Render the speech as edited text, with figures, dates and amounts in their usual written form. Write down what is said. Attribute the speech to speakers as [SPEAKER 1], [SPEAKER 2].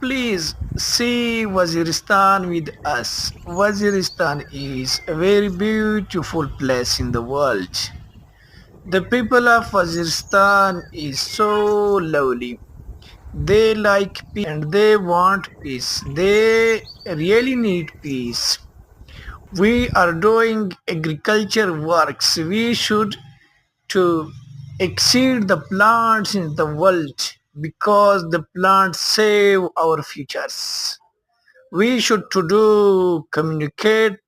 [SPEAKER 1] Please see Waziristan with us. Waziristan is a very beautiful place in the world. The people of Waziristan is so lovely. They like peace and they want peace. They really need peace. We are doing agriculture works. We should to exceed the plants in the world because the plants save our futures. We should to do communicate